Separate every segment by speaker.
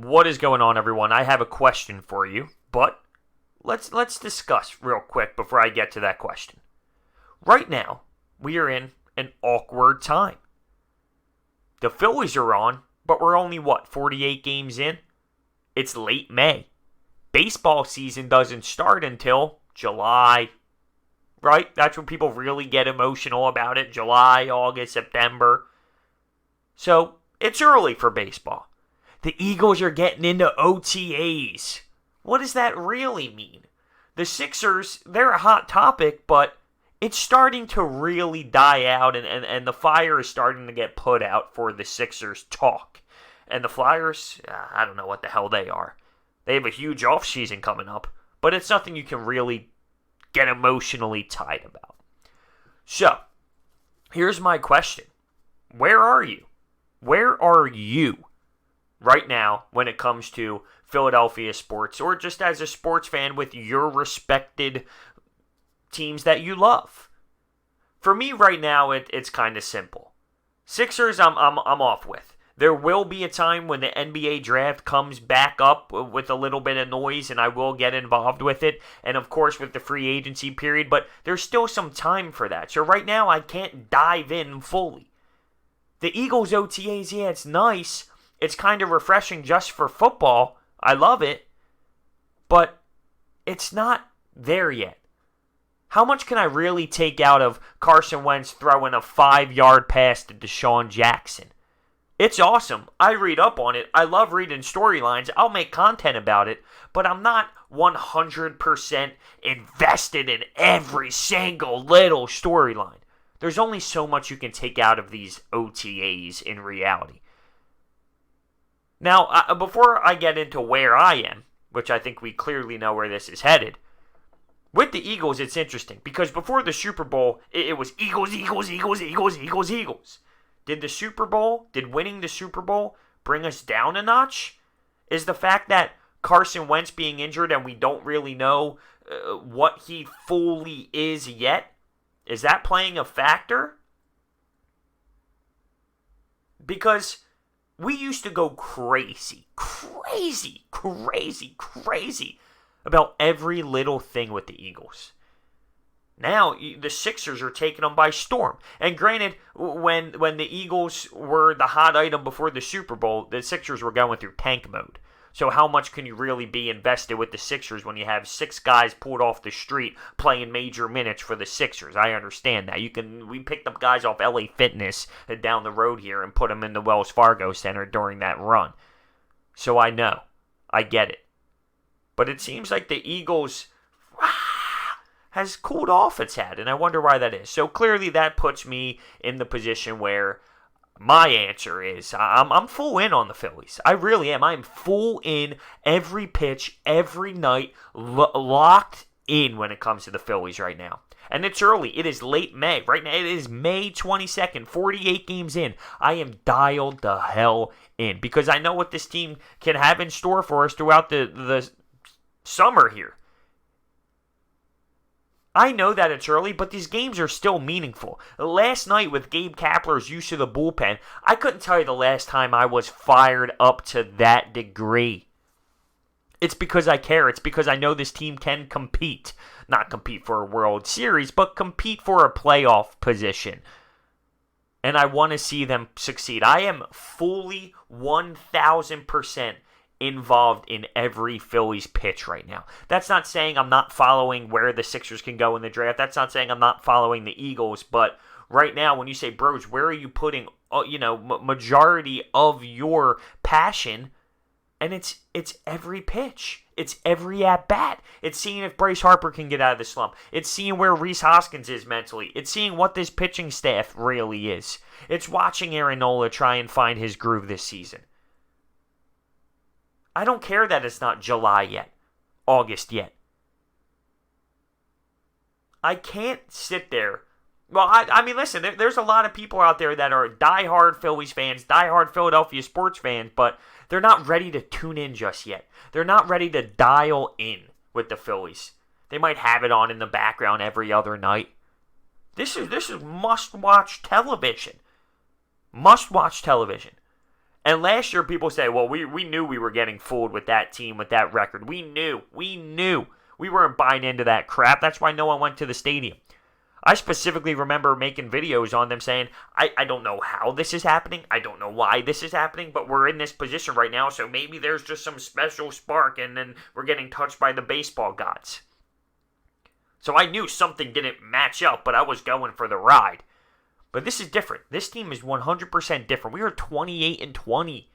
Speaker 1: What is going on, everyone? I have a question for you, but let's discuss real quick before I get to that question. Right now, we are in an awkward time. The Phillies are on, but we're only 48 games in? It's late May. Baseball season doesn't start until July, right? That's when people really get emotional about it. July, August, September. So, it's early for baseball. The Eagles are getting into OTAs. What does that really mean? The Sixers, they're a hot topic, but it's starting to really die out, and the fire is starting to get put out for the Sixers talk. And the Flyers, I don't know what the hell they are. They have a huge offseason coming up, but it's nothing you can really get emotionally tied about. So, here's my question. Where are you? Where are you right now when it comes to Philadelphia sports, or just as a sports fan with your respected teams that you love? For me right now, it's kind of simple. Sixers, I'm off with. There will be a time when the NBA draft comes back up with a little bit of noise, and I will get involved with it, and of course with the free agency period, but there's still some time for that. So right now, I can't dive in fully. The Eagles OTAs, yeah, it's nice. It's kind of refreshing just for football. I love it. But it's not there yet. How much can I really take out of Carson Wentz throwing a 5-yard pass to Deshaun Jackson? It's awesome. I read up on it. I love reading storylines. I'll make content about it. But I'm not 100% invested in every single little storyline. There's only so much you can take out of these OTAs in reality. Now, before I get into where I am, which I think we clearly know where this is headed, with the Eagles, it's interesting because before the Super Bowl, it was Eagles, Eagles, Eagles, Eagles, Eagles, Eagles. Did winning the Super Bowl bring us down a notch? Is the fact that Carson Wentz being injured and we don't really know what he fully is yet, is that playing a factor? Because we used to go crazy about every little thing with the Eagles. Now, the Sixers are taking them by storm. And granted, when the Eagles were the hot item before the Super Bowl, the Sixers were going through tank mode. So how much can you really be invested with the Sixers when you have 6 guys pulled off the street playing major minutes for the Sixers? I understand that. We picked up guys off LA Fitness down the road here and put them in the Wells Fargo Center during that run. So I know. I get it. But it seems like the Eagles has cooled off its head, and I wonder why that is. So clearly that puts me in the position where my answer is I'm full in on the Phillies. I really am. I'm full in every pitch, every night, locked in when it comes to the Phillies right now. And it's early. It is late May. Right now it is May 22nd, 48 games in. I am dialed the hell in because I know what this team can have in store for us throughout the summer here. I know that it's early, but these games are still meaningful. Last night with Gabe Kapler's use of the bullpen, I couldn't tell you the last time I was fired up to that degree. It's because I care. It's because I know this team can compete. Not compete for a World Series, but compete for a playoff position. And I want to see them succeed. I am fully 1,000% involved in every Phillies pitch right now. That's not saying I'm not following where the Sixers can go in the draft. That's not saying I'm not following the Eagles. But right now, when you say, bros, where are you putting, majority of your passion? And it's every pitch. It's every at-bat. It's seeing if Bryce Harper can get out of the slump. It's seeing where Rhys Hoskins is mentally. It's seeing what this pitching staff really is. It's watching Aaron Nola try and find his groove this season. I don't care that it's not July yet, August yet. I can't sit there. Well, I mean, listen, there's a lot of people out there that are diehard Phillies fans, diehard Philadelphia sports fans, but they're not ready to tune in just yet. They're not ready to dial in with the Phillies. They might have it on in the background every other night. This is must-watch television. Must-watch television. And last year, people say, well, we knew we were getting fooled with that team, with that record. We knew. We weren't buying into that crap. That's why no one went to the stadium. I specifically remember making videos on them saying, I don't know how this is happening. I don't know why this is happening, but we're in this position right now, so maybe there's just some special spark, and then we're getting touched by the baseball gods. So I knew something didn't match up, but I was going for the ride. But this is different. This team is 100% different. We are 28-20.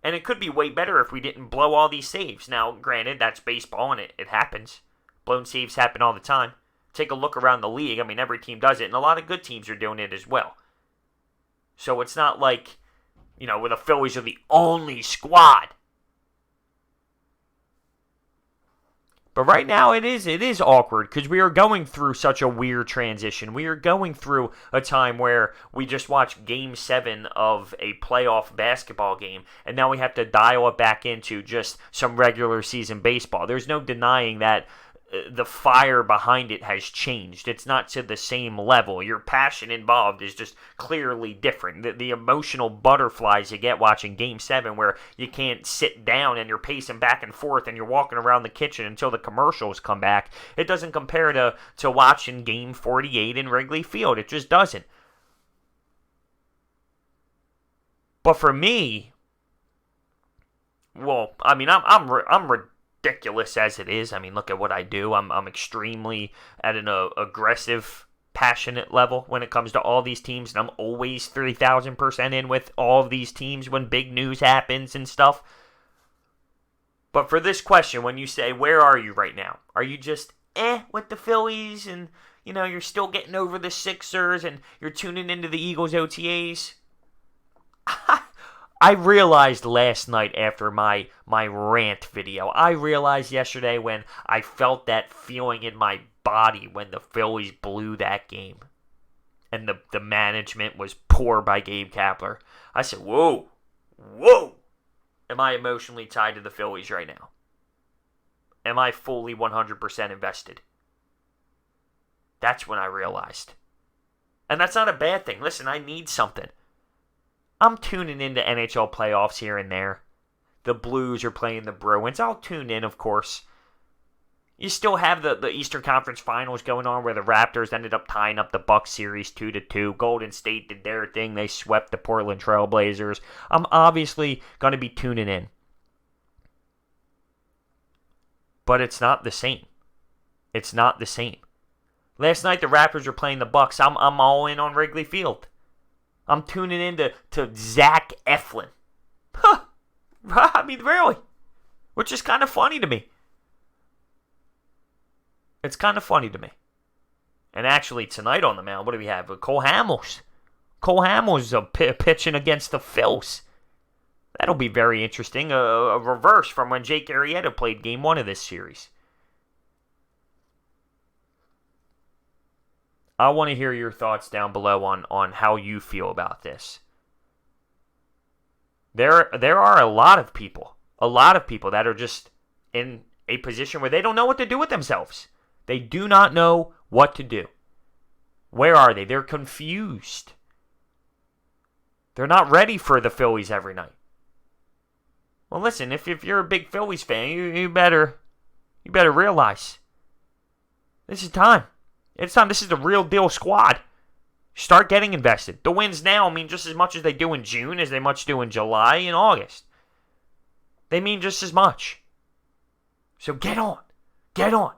Speaker 1: And it could be way better if we didn't blow all these saves. Now, granted, that's baseball, and it happens. Blown saves happen all the time. Take a look around the league. I mean, every team does it, and a lot of good teams are doing it as well. So it's not like, where the Phillies are the only squad. But right now it is awkward because we are going through such a weird transition. We are going through a time where we just watched Game 7 of a playoff basketball game, and now we have to dial it back into just some regular season baseball. There's no denying that the fire behind it has changed. It's not to the same level. Your passion involved is just clearly different. The emotional butterflies you get watching Game 7 where you can't sit down and you're pacing back and forth and you're walking around the kitchen until the commercials come back. It doesn't compare to watching Game 48 in Wrigley Field. It just doesn't. But for me, well, I mean, I'm ridiculous as it is. I mean, look at what I do. I'm extremely at an aggressive, passionate level when it comes to all these teams, and I'm always 3,000% in with all of these teams when big news happens and stuff. But for this question, when you say, where are you right now? Are you just with the Phillies and, you're still getting over the Sixers and you're tuning into the Eagles OTAs? I realized last night after my rant video, I realized yesterday when I felt that feeling in my body when the Phillies blew that game and the management was poor by Gabe Kapler. I said, whoa, am I emotionally tied to the Phillies right now? Am I fully 100% invested? That's when I realized. And that's not a bad thing. Listen, I need something. I'm tuning into NHL playoffs here and there. The Blues are playing the Bruins. I'll tune in, of course. You still have the Eastern Conference Finals going on where the Raptors ended up tying up the Bucks series 2-2. Golden State did their thing. They swept the Portland Trail Blazers. I'm obviously going to be tuning in. But it's not the same. It's not the same. Last night the Raptors were playing the Bucks. I'm all in on Wrigley Field. I'm tuning in to Zach Eflin. Huh. I mean, really. Which is kind of funny to me. It's kind of funny to me. And actually, tonight on the mound, what do we have? Cole Hamels. Cole Hamels is pitching against the Phillies. That'll be very interesting. A reverse from when Jake Arrieta played Game 1 of this series. I want to hear your thoughts down below on how you feel about this. There are a lot of people that are just in a position where they don't know what to do with themselves. They do not know what to do. Where are they? They're confused. They're not ready for the Phillies every night. Well, listen, if you're a big Phillies fan, you better realize this is time. It's time. This is the real deal squad. Start getting invested. The wins now mean just as much as they do in June as they much do in July and August. They mean just as much. So get on. Get on.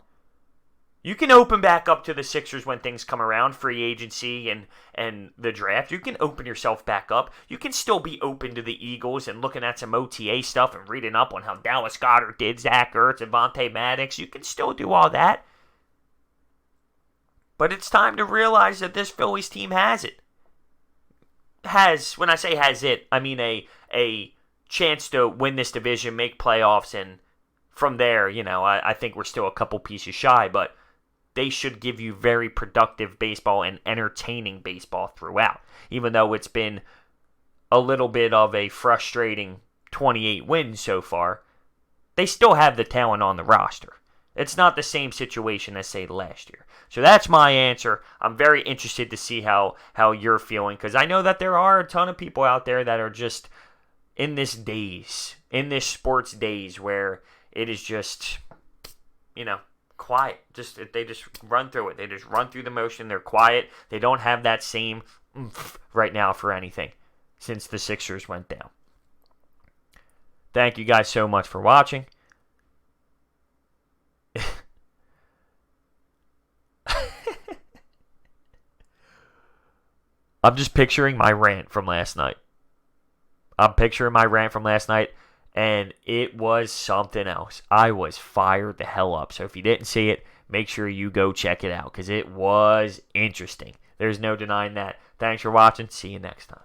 Speaker 1: You can open back up to the Sixers when things come around, free agency and the draft. You can open yourself back up. You can still be open to the Eagles and looking at some OTA stuff and reading up on how Dallas Goedert did, Zach Ertz, and Vontae Maddox. You can still do all that. But it's time to realize that this Phillies team has it. When I say has it, I mean a chance to win this division, make playoffs, and from there, I think we're still a couple pieces shy, but they should give you very productive baseball and entertaining baseball throughout. Even though it's been a little bit of a frustrating 28 wins so far, they still have the talent on the roster. It's not the same situation as, say, last year. So that's my answer. I'm very interested to see how you're feeling, because I know that there are a ton of people out there that are just in this sports days where it is just, quiet. They just run through it. They just run through the motion. They're quiet. They don't have that same oomph right now for anything since the Sixers went down. Thank you guys so much for watching. I'm just picturing my rant from last night. And it was something else. I was fired the hell up. So if you didn't see it, make sure you go check it out because it was interesting. There's no denying that. Thanks for watching. See you next time.